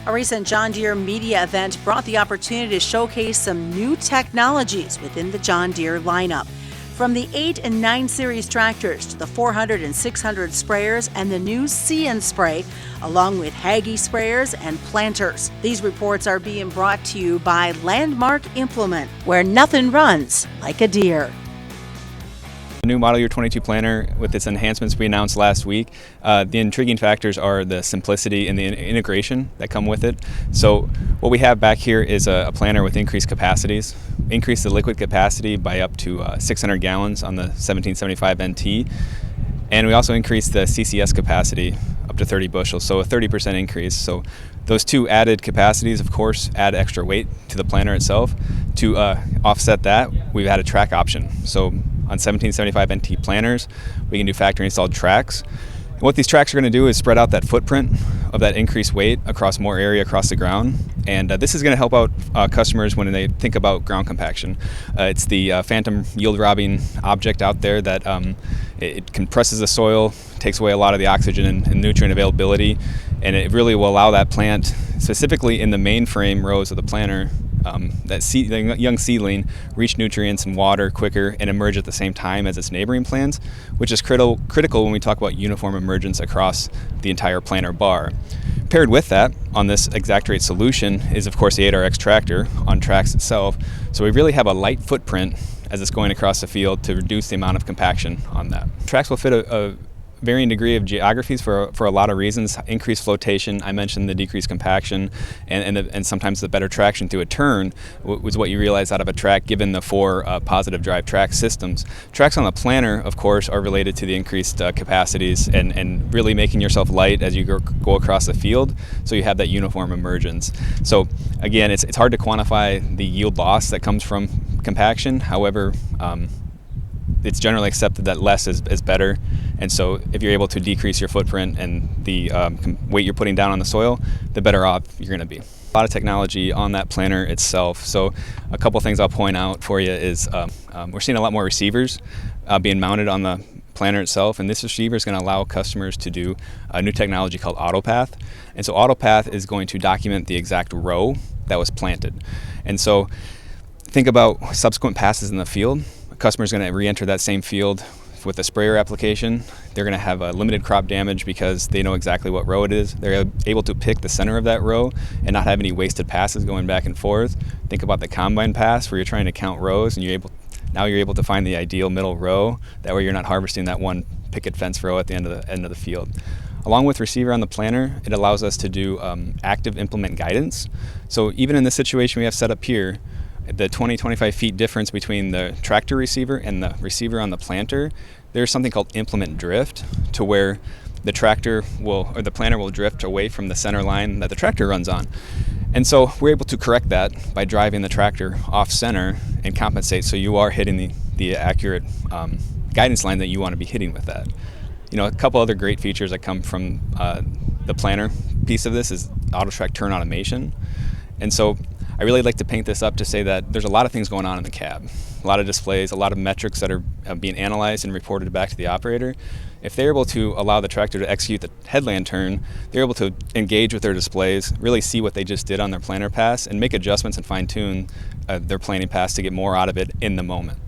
A recent John Deere media event brought the opportunity to showcase some new technologies within the John Deere lineup. From the 8 and 9 series tractors to the 400 and 600 sprayers and the new See & Spray, along with Hagie sprayers and planters. These reports are being brought to you by Landmark Implement, where nothing runs like a Deere. The new model year 22 planter with its enhancements we announced last week, the intriguing factors are the simplicity and the integration that come with it. So what we have back here is a planter with increased capacities. Increase the liquid capacity by up to 600 gallons on the 1775 NT. And we also increased the CCS capacity up to 30 bushels, so a 30% increase. So those two added capacities, of course, add extra weight to the planter itself. To offset that, we've had a track option. So on 1775 NT planters, we can do factory installed tracks. And what these tracks are going to do is spread out that footprint of that increased weight across more area across the ground. And this is going to help out customers when they think about ground compaction. It's the phantom yield robbing object out there that it compresses the soil, takes away a lot of the oxygen and nutrient availability, and it really will allow that plant, specifically in the main frame rows of the planter, the young seedling, reach nutrients and water quicker and emerge at the same time as its neighboring plants, which is critical when we talk about uniform emergence across the entire planter bar. Paired with that, on this exact rate solution, is of course the 8RX tractor on tracks itself. So we really have a light footprint as it's going across the field to reduce the amount of compaction on that. Tracks will fit a varying degree of geographies for a lot of reasons. Increased flotation, I mentioned the decreased compaction, and sometimes the better traction through a turn was what you realize out of a track given the 4 positive drive track systems. Tracks on the planter, of course, are related to the increased capacities and really making yourself light as you go across the field, so you have that uniform emergence. So again, it's hard to quantify the yield loss that comes from compaction. However, it's generally accepted that less is better, and so if you're able to decrease your footprint and the weight you're putting down on the soil, the better off you're going to be. A lot of technology on that planter itself. So a couple things I'll point out for you is we're seeing a lot more receivers being mounted on the planter itself, and this receiver is going to allow customers to do a new technology called AutoPath. And so AutoPath is going to document the exact row that was planted. And so think about subsequent passes in the field. A customer is going to re-enter that same field with a sprayer application. They're going to have a limited crop damage because they know exactly what row it is. They're able to pick the center of that row and not have any wasted passes going back and forth. Think about the combine pass where you're trying to count rows and now you're able to find the ideal middle row. That way you're not harvesting that one picket fence row at the end of the field. Along with receiver on the planter, it allows us to do active implement guidance. So even in this situation we have set up here, the 20-25 feet difference between the tractor receiver and the receiver on the planter, there's something called implement drift, to where the planter will drift away from the center line that the tractor runs on. And so we're able to correct that by driving the tractor off center and compensate so you are hitting the accurate guidance line that you want to be hitting with that. You know, a couple other great features that come from the planter piece of this is auto track turn automation. And so I really like to paint this up to say that there's a lot of things going on in the cab, a lot of displays, a lot of metrics that are being analyzed and reported back to the operator. If they're able to allow the tractor to execute the headland turn, they're able to engage with their displays, really see what they just did on their planter pass, and make adjustments and fine-tune their planning pass to get more out of it in the moment.